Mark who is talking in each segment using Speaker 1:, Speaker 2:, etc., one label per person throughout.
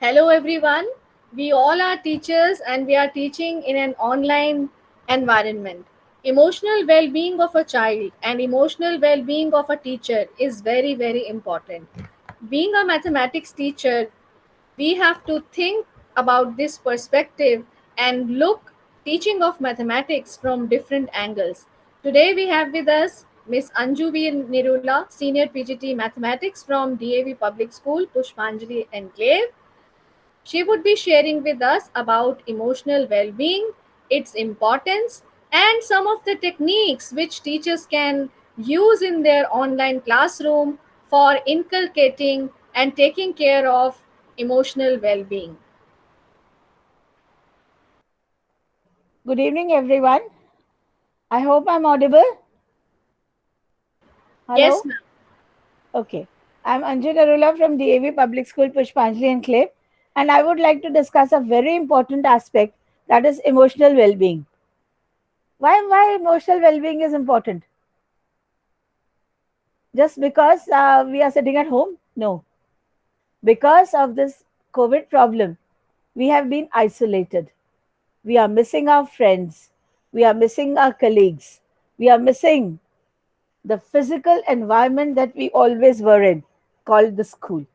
Speaker 1: Hello, everyone. We all are teachers and we are teaching in an online environment. Emotional well being of a child and emotional well being of a teacher is very, very important. Being a mathematics teacher, we have to think about this perspective and look teaching of mathematics from different angles. Today we have with us Miss Anju V. Nirula, Senior PGT Mathematics from DAV Public School, Pushpanjali Enclave. She would be sharing with us about emotional well being, its importance, and some of the techniques which teachers can use in their online classroom for inculcating and taking care of emotional well being.
Speaker 2: Good evening, everyone. I hope I'm audible.
Speaker 1: Yes,
Speaker 2: Hello.
Speaker 1: ma'am.
Speaker 2: Okay. I'm Anju Narula from DAV Public School, Pushpanjali Enclave, and I would like to discuss a very important aspect that is emotional well being. Why emotional well being is important? Just because we are sitting at home? No. Because of this COVID problem, we have been isolated. We are missing our friends. We are missing our colleagues. We are missing the physical environment that we always were in, called the school.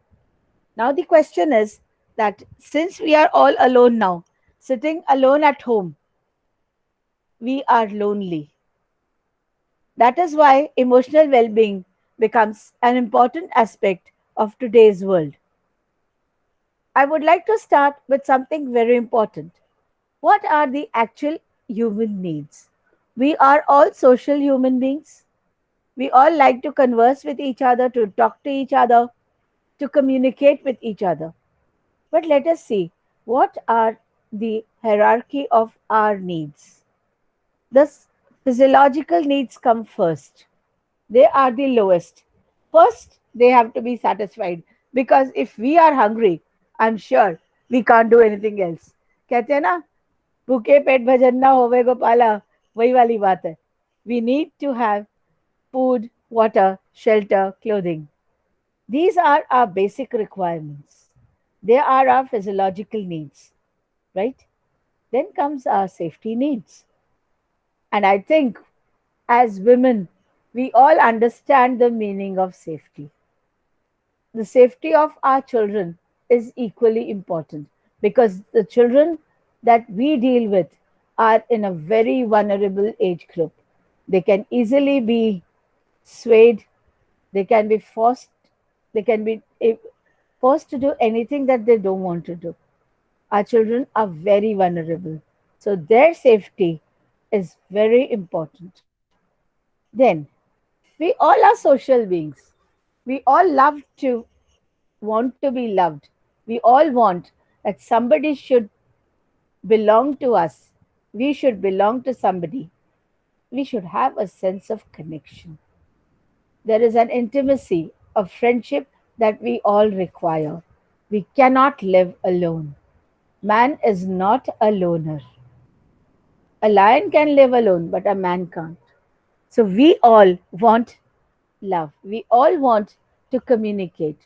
Speaker 2: Now, the question is that since we are all alone now, sitting alone at home, we are lonely. That is why emotional well being becomes an important aspect of today's world. I would like to start with something very important. What are the actual human needs? We are all social human beings. We all like to converse with each other, to talk to each other, to communicate with each other. But let us see what are the hierarchy of our needs. The physiological needs come first. They are the lowest. First, they have to be satisfied because if we are hungry, I'm sure we can't do anything else. कहते हैं ना भूखे पेट भजन ना होवे गोपाला वही वाली बात है. We need to have food, water, shelter, clothing. These are our basic requirements. They are our physiological needs, right? Then comes our safety needs. And I think as women, we all understand the meaning of safety. The safety of our children is equally important because the children that we deal with are in a very vulnerable age group. They can easily be swayed, they can be forced, they can be forced to do anything that they don't want to do. Our children are very vulnerable. So their safety is very important. Then, we all are social beings. We all love to want to be loved. We all want that somebody should belong to us. We should belong to somebody. We should have a sense of connection. There is an intimacy, a friendship that we all require. We cannot live alone. Man is not a loner. A lion can live alone, but a man can't. So we all want love. We all want to communicate.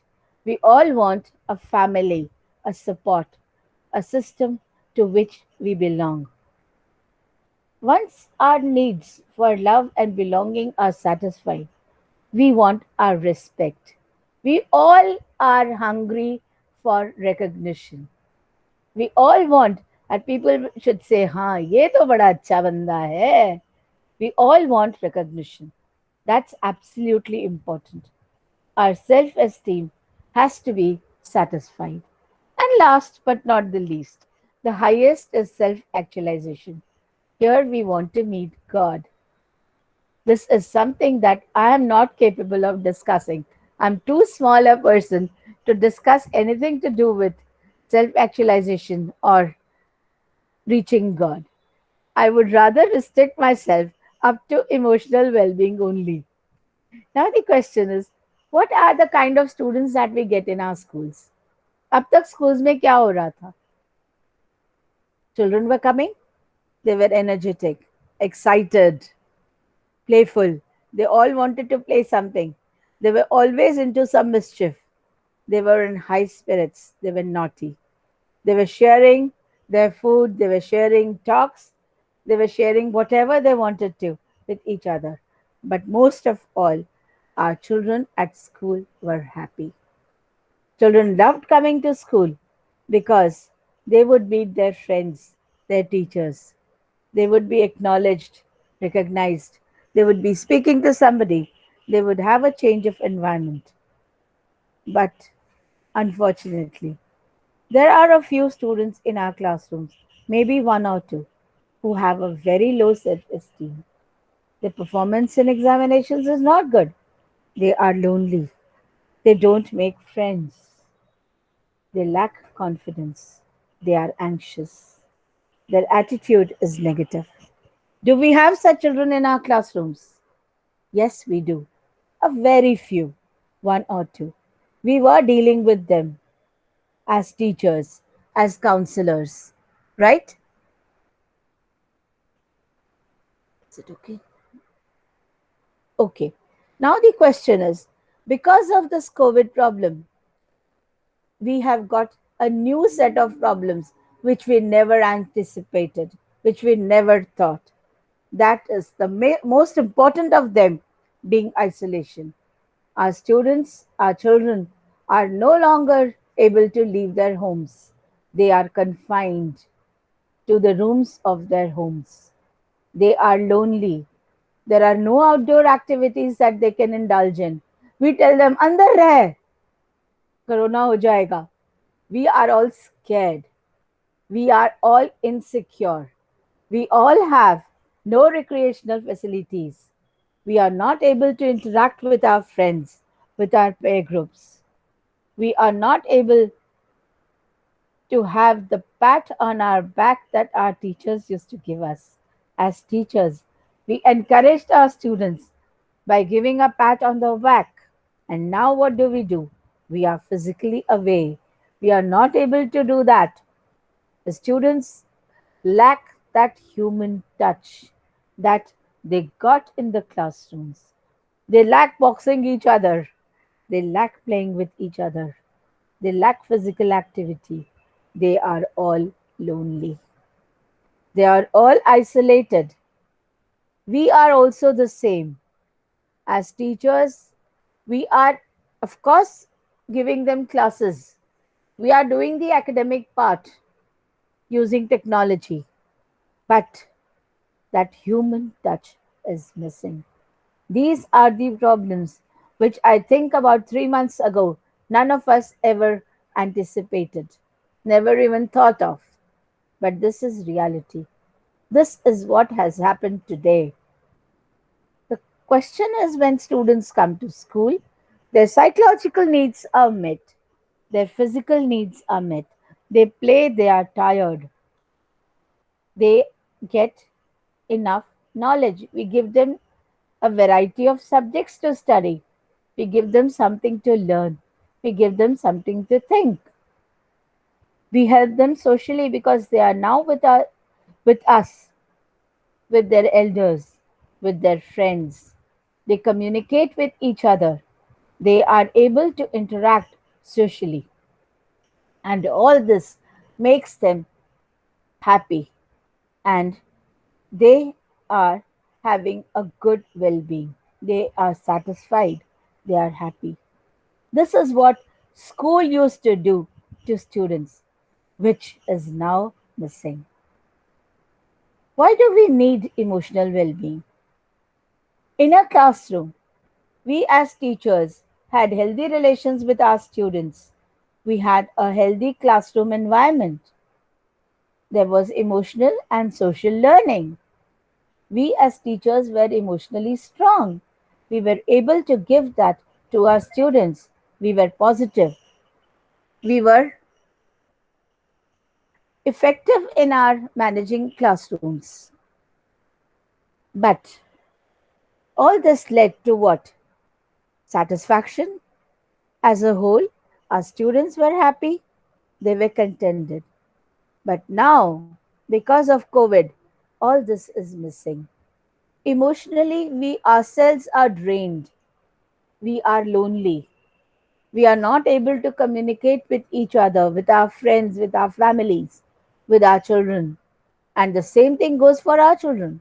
Speaker 2: We all want a family, a support, a system to which we belong. Once our needs for love and belonging are satisfied, we want our respect. We all are hungry for recognition. We all want that people should say, हाँ ये तो बड़ा अच्छा बंदा है. We all want recognition. That's absolutely important. Our self esteem has to be satisfied. And last but not the least, the highest is self actualization. Here we want to meet God. This is something that I am not capable of discussing. I'm too small a person to discuss anything to do with self actualization or reaching God. I would rather restrict myself up to emotional well being only. Now, the question is what are the kind of students that we get in our schools? अब तक schools में क्या हो रहा था? Children were coming, they were energetic, excited, playful. They all wanted to play something. They were always into some mischief. They were in high spirits. They were naughty. They were sharing their food, they were sharing talks, they were sharing whatever they wanted to with each other. But most of all, our children at school were happy. Children loved coming to school because they would meet their friends, their teachers. They would be acknowledged, recognized. They would be speaking to somebody. They would have a change of environment. But unfortunately, there are a few students in our classrooms, maybe one or two, who have a very low self esteem. Their performance in examinations is not good. They are lonely. They don't make friends. They lack confidence. They are anxious. Their attitude is negative. Do we have such children in our classrooms? Yes, we do. A very few, one or two. We were dealing with them as teachers, as counselors, right? Is it okay? Okay. Now the question is, because of this COVID problem, we have got a new set of problems which we never anticipated, which we never thought. That is the most important of them being isolation. Our students, our children are no longer able to leave their homes. They are confined to the rooms of their homes. They are lonely. There are no outdoor activities that they can indulge in. We tell them, अंदर रह, corona हो जाएगा. We are all scared. We are all insecure. We all have no recreational facilities. We are not able to interact with our friends, with our peer groups. We are not able to have the pat on our back that our teachers used to give us. As teachers, we encouraged our students by giving a pat on the back. And now what do? We are physically away. We are not able to do that. The students lack that human touch that they got in the classrooms. They lack boxing each other. They lack playing with each other. They lack physical activity. They are all lonely. They are all isolated. We are also the same. As teachers, we are, of course, giving them classes. We are doing the academic part using technology. But that human touch is missing. These are the problems which I think about 3 months ago, none of us ever anticipated, never even thought of. But this is reality. This is what has happened today. The question is, when students come to school, their psychological needs are met, their physical needs are met. They play, they are tired, they get enough knowledge. We give them a variety of subjects to study. We give them something to learn. We give them something to think. We help them socially because they are now with us, with their elders, with their friends. They communicate with each other. They are able to interact socially. And all this makes them happy. And they are having a good well being. They are satisfied. They are happy. This is what school used to do to students, which is now missing. Why do we need emotional well being? In a classroom, we as teachers had healthy relations with our students. We had a healthy classroom environment. There was emotional and social learning. We as teachers were emotionally strong. We were able to give that to our students. We were positive. We were effective in our managing classrooms. But all this led to what? Satisfaction. As a whole, our students were happy, they were contented. But now, because of COVID, all this is missing. Emotionally, we ourselves are drained. We are lonely. We are not able to communicate with each other, with our friends, with our families, with our children. And the same thing goes for our children.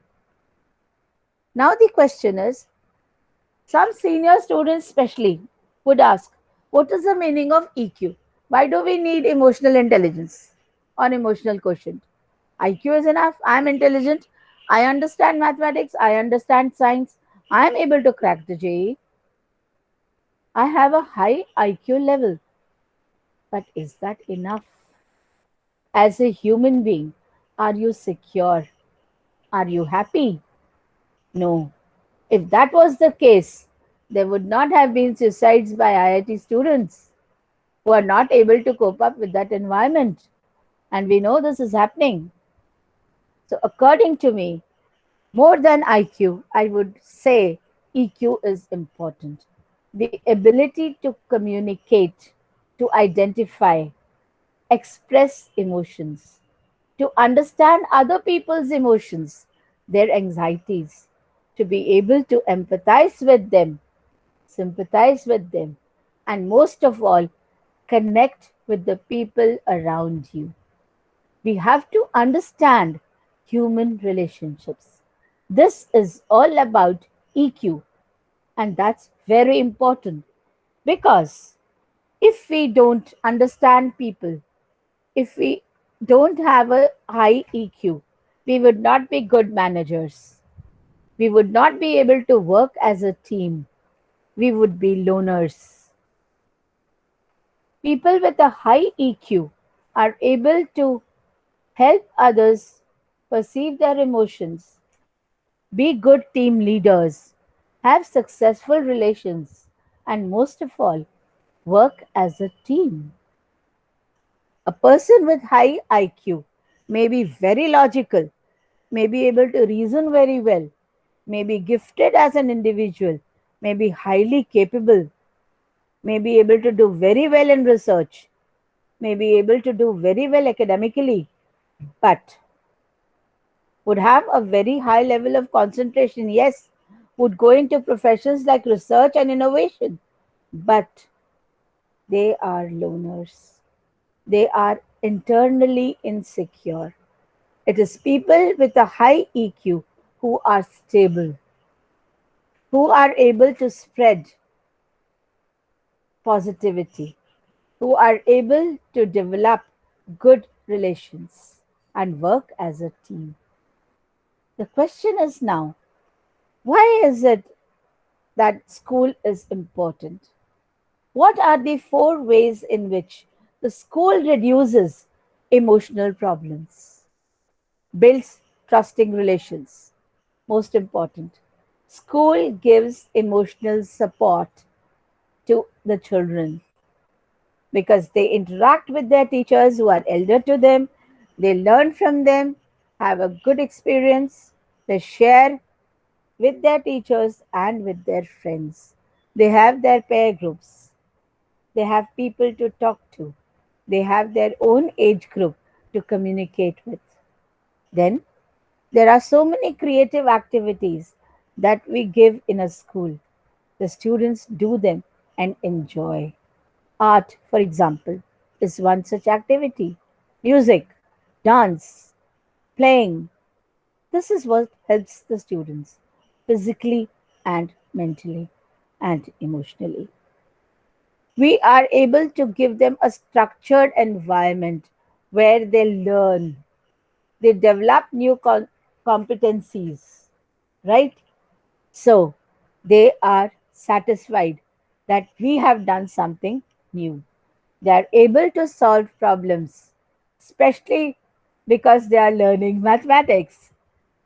Speaker 2: Now, the question is, some senior students, especially, would ask, what is the meaning of EQ? Why do we need emotional intelligence or emotional quotient? IQ is enough. I'm intelligent. I understand mathematics. I understand science. I'm able to crack the JEE. I have a high IQ level. But is that enough? As a human being, are you secure? Are you happy? No. If that was the case, there would not have been suicides by IIT students who are not able to cope up with that environment. And we know this is happening. So, according to me, more than IQ, I would say EQ is important. The ability to communicate, to identify, express emotions, to understand other people's emotions, their anxieties, to be able to empathize with them, sympathize with them, and most of all, connect with the people around you. We have to understand human relationships. This is all about EQ, and that's very important because if we don't understand people, if we don't have a high EQ, we would not be good managers. We would not be able to work as a team. We would be loners. People with a high EQ are able to help others perceive their emotions, be good team leaders, have successful relations, and most of all, work as a team. A person with high IQ may be very logical, may be able to reason very well, may be gifted as an individual, may be highly capable, may be able to do very well in research, may be able to do very well academically, but would have a very high level of concentration. Yes, would go into professions like research and innovation, but they are loners. They are internally insecure. It is people with a high EQ who are stable, who are able to spread positivity, who are able to develop good relations and work as a team. The question is now, why is it that school is important? What are the four ways in which the school reduces emotional problems, builds trusting relations? Most important, school gives emotional support to the children because they interact with their teachers who are elder to them, they learn from them, have a good experience, they share with their teachers and with their friends. They have their peer groups, they have people to talk to, they have their own age group to communicate with. Then there are so many creative activities that we give in a school. The students do them and enjoy. Art, for example, is one such activity. Music, dance, playing. This is what helps the students physically and mentally and emotionally. We are able to give them a structured environment where they learn, they develop new competencies, right? So they are satisfied that we have done something new. They are able to solve problems, especially because they are learning mathematics.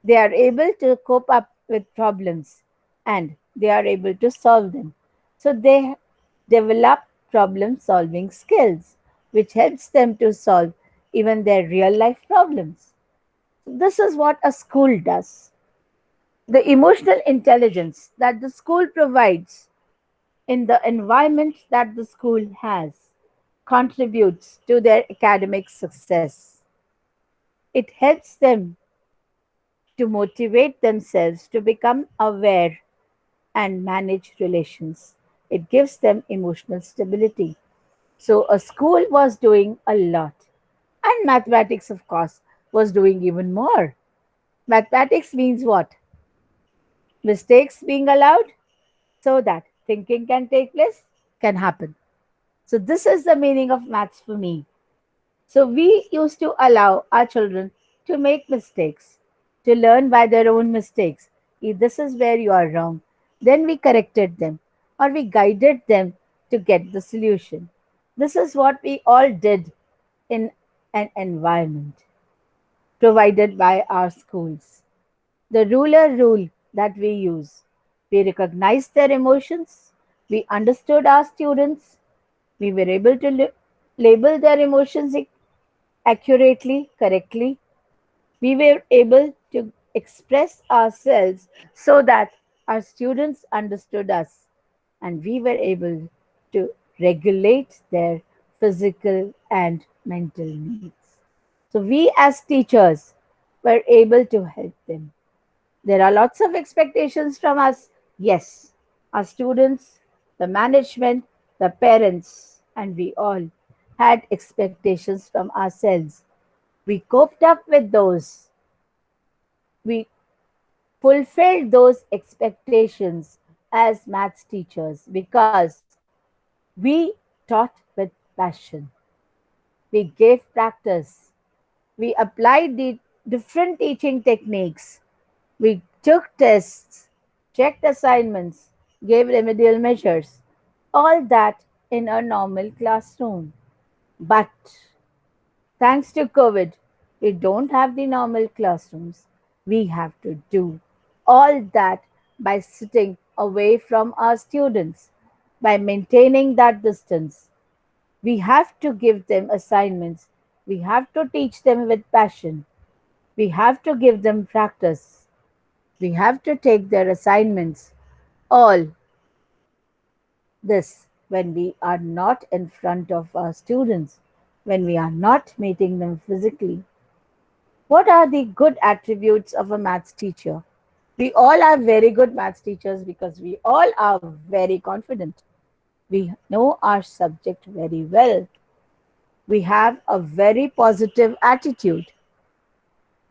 Speaker 2: They are able to cope up with problems and they are able to solve them. So they develop problem solving skills, which helps them to solve even their real life problems. This is what a school does. The emotional intelligence that the school provides in the environment that the school has contributes to their academic success. It helps them to motivate themselves to become aware and manage relations. It gives them emotional stability. So a school was doing a lot. And mathematics, of course, was doing even more. Mathematics means what? Mistakes being allowed so that thinking can take place, can happen. So this is the meaning of maths for me. So we used to allow our children to make mistakes, to learn by their own mistakes. If this is where you are wrong, then we corrected them or we guided them to get the solution. This is what we all did in an environment provided by our schools. The ruler rule that we use. We recognized their emotions, we understood our students, we were able to label their emotions accurately, correctly. We were able to express ourselves so that our students understood us and we were able to regulate their physical and mental needs. So, we as teachers were able to help them. There are lots of expectations from us. Yes, our students, the management, the parents, and we all had expectations from ourselves. We coped up with those. We fulfilled those expectations as maths teachers because we taught with passion. We gave practice. We applied the different teaching techniques. We took tests, checked assignments, gave remedial measures, all that in a normal classroom. But thanks to COVID, we don't have the normal classrooms. We have to do all that by sitting away from our students, by maintaining that distance. We have to give them assignments. We have to teach them with passion. We have to give them practice. We have to take their assignments. All this when we are not in front of our students, when we are not meeting them physically. What are the good attributes of a maths teacher? We all are very good maths teachers because we all are very confident. We know our subject very well. We have a very positive attitude.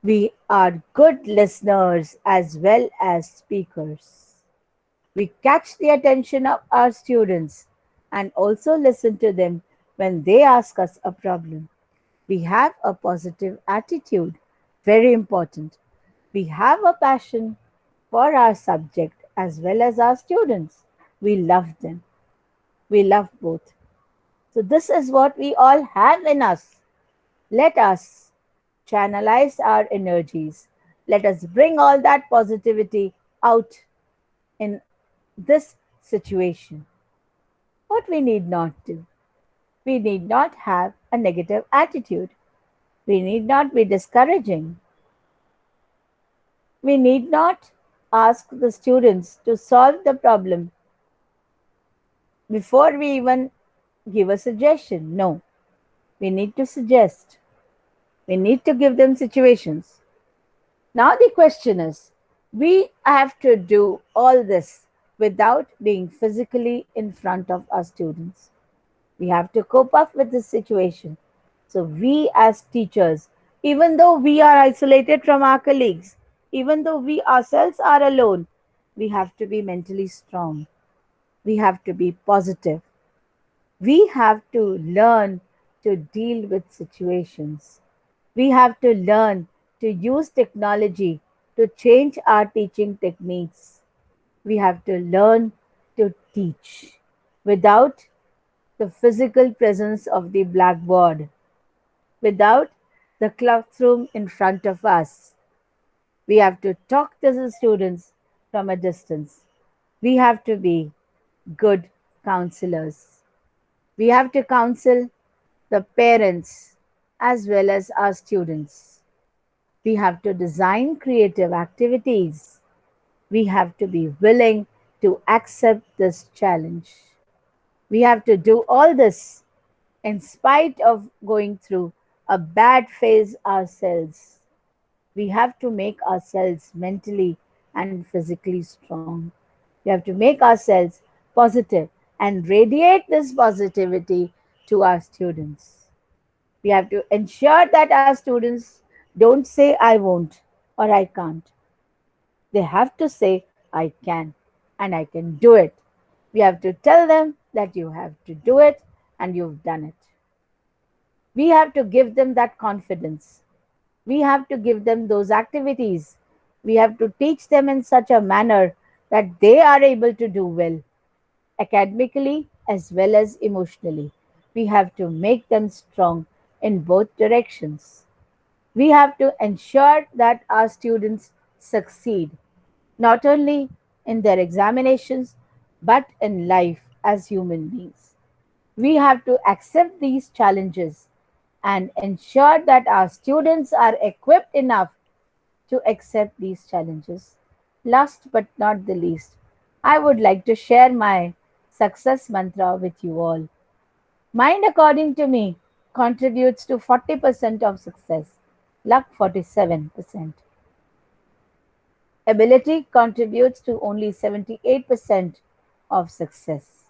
Speaker 2: We are good listeners as well as speakers. We catch the attention of our students and also listen to them when they ask us a problem. We have a positive attitude, very important. We have a passion for our subject as well as our students. We love them. We love both. So, this is what we all have in us. Let us channelize our energies. Let us bring all that positivity out in this situation. What we need not do. We need not have a negative attitude. We need not be discouraging. We need not ask the students to solve the problem before we even give a suggestion. No, we need to suggest. We need to give them situations. Now, the question is we have to do all this without being physically in front of our students. We have to cope up with this situation. So, we as teachers, even though we are isolated from our colleagues, even though we ourselves are alone, we have to be mentally strong. We have to be positive. We have to learn to deal with situations. We have to learn to use technology to change our teaching techniques. We have to learn to teach without the physical presence of the blackboard, without the classroom in front of us. We have to talk to the students from a distance. We have to be good counselors. We have to counsel the parents as well as our students. We have to design creative activities. We have to be willing to accept this challenge. We have to do all this in spite of going through a bad phase ourselves. We have to make ourselves mentally and physically strong. We have to make ourselves positive. and radiate this positivity to our students. We have to ensure that our students don't say, I won't or I can't. They have to say, I can and I can do it. We have to tell them that you have to do it and you've done it. We have to give them that confidence. We have to give them those activities. We have to teach them in such a manner that they are able to do well, academically as well as emotionally. We have to make them strong in both directions. We have to ensure that our students succeed, not only in their examinations, but in life as human beings. We have to accept these challenges and ensure that our students are equipped enough to accept these challenges. Last but not the least, I would like to share my success mantra with you all. Mind, according to me, contributes to 40% of success, luck 47%. Ability contributes to only 78% of success.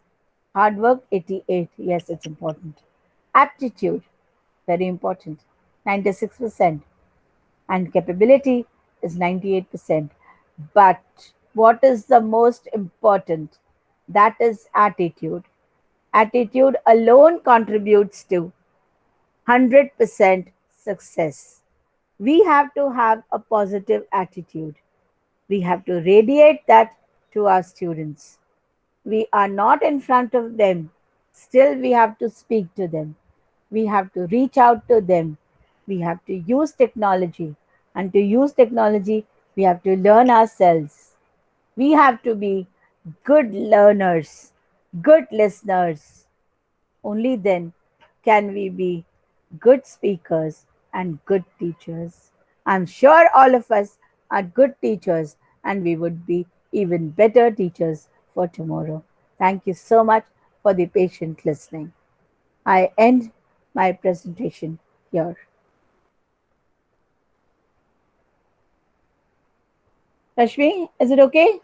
Speaker 2: Hard work 88, yes, it's important. Aptitude, very important, 96%. And capability is 98%. But what is the most important? That is attitude. Attitude alone contributes to 100% success. We have to have a positive attitude. We have to radiate that to our students. We are not in front of them, still, we have to speak to them. We have to reach out to them. We have to use technology. And to use technology, we have to learn ourselves. We have to be good learners, good listeners. Only then can we be good speakers and good teachers. I'm sure all of us are good teachers and we would be even better teachers for tomorrow. Thank you so much for the patient listening. I end my presentation here. Rashmi, is it okay?